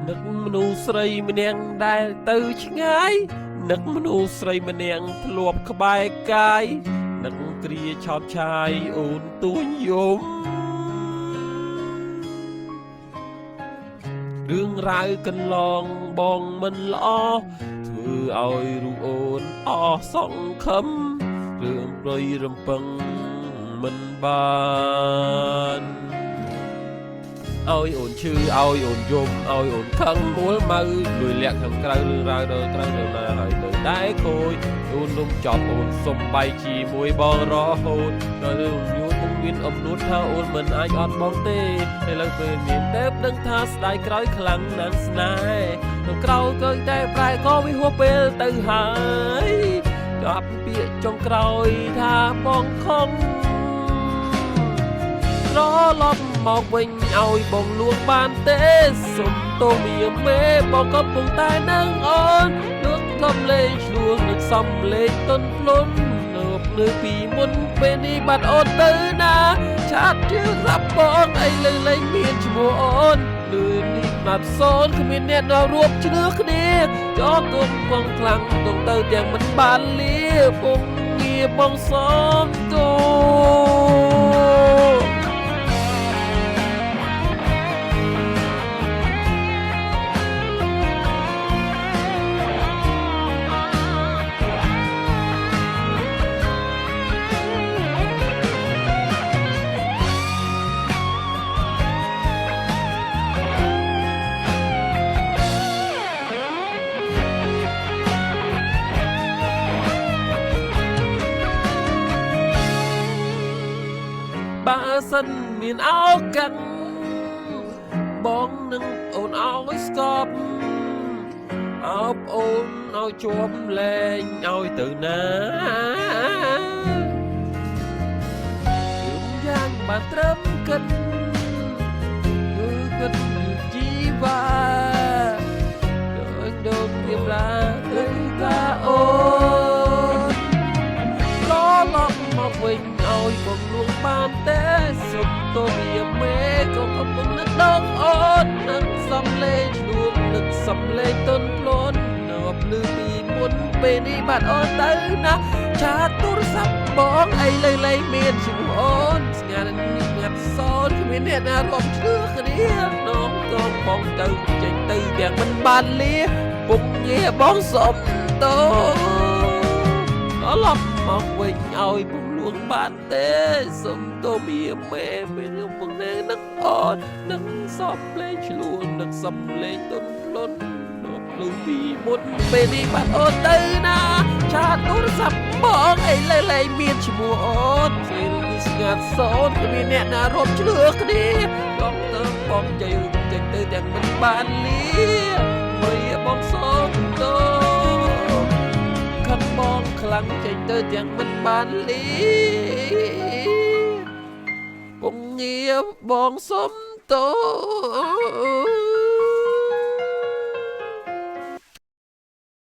នឹកមនុស្សស្រីម្នាក់ដែលទៅឆ្ងាយនឹកមនុស្សស្រីម្នាក់ធ្លាប់ក្បែរកាយនឹកគ្រាឆោតឆាយអូនទួញយំរឿងរ៉ាវកន្លងបងមិនល្អធ្វើឲ្យរូបអូនអស់សង្ឃឹមរឿងប្រយរំពឹងមិនបានឲ្យអូនឈឺឲ្យអូនយំឲ្យអូនខឹងមួលម៉ៅលួយលាក់ខាងក្រៅរឿងរ៉ាវដល់ក្រៅដល់ណាហើយនៅតែខូចអូនលំចប់អូនសុំបាយជាមួយបងរហូតដល់អូនយល់ពុំមានអំនួតថាអូនមិនអាចអត់បងទេឥឡូវពេលមានតែដឹងថាស្ដាយក្រោយខ្លាំងណាស់ស្នេហ៍ក្រោយក៏តែប្រែក៏វាហួសពេលទៅហើយចាប់ពាក្យចុងក្រោយថាបងខំត្រឡប់មកវិញឲ្យបងលួងបានទេសុំទោមានមេបងកំពុងតែនឹងអូនលួងកំលេងឆ្លួងនឹងសំលេងទន់ភ្លន់នៅពីមុនពេលនេះបាត់អូនទៅណាឆាតជឿស្រាប់បងអីលើលែងមានឈ្មោះអូនលឿននេះណាត់សូនគ្មានអ្នកនៅរួបឈ្នឿគ្នាចោលគុំបងខ្លាំងទងទៅទាំងមិនបានលាពុំងារបងសំទោបើសិនមានឱកាសបងនឹងអូនឲ្យស្កប់អោបអូនឲ្យជាប់លែងឲ្យទៅណារឿងយ៉ាងបានត្រឹមគិតគឺគិតជីវ៉ាដូចដងវាឡាទៅកាអូនត្រឡប់មកវិញឲ្យបងលួងបានទេសុំទោវាមេក៏កំពុងនឹកដងអូននឹងសំលេងឆ្លួងនឹកសំលេងទន់ភ្លន់នៅភ្លឺពីមុនពេលនេះបាត់អូនទៅណាឆាតទូរស័ព្ទបងអីលើលែងមានឈ្មោះអូនស្ងាត់នេះងាត់សោនគ្មានអ្នកណារាប់ឈ្មោះគ្នានំកងបងទៅចេញទៅទាំងមិនបានលាពុកងារបងសុំទោត្រឡប់មកវិញឲ្យបងលួងបានទេសុំទោមានមេមានពងណែនឹកអូននឹងសំលេងឆ្លួននឹងសំលេងទន់ភ្លន់នៅភ្លឺពីមុនពេលនេះបាត់អូនទៅណាឆាតទូរស័ព្ទបងអីលើលែងមានឈ្មោះអូនពេលនេះស្ងាត់សូនគ្មានអ្នកណារាប់ឈ្មោះគ្នាបងទៅបងចេញទៅទាំងមិនបានលាមួយបងសុំទោបងខ្លាំងចេញទៅទាំងមិនបានលីពងងារបងសុំទោ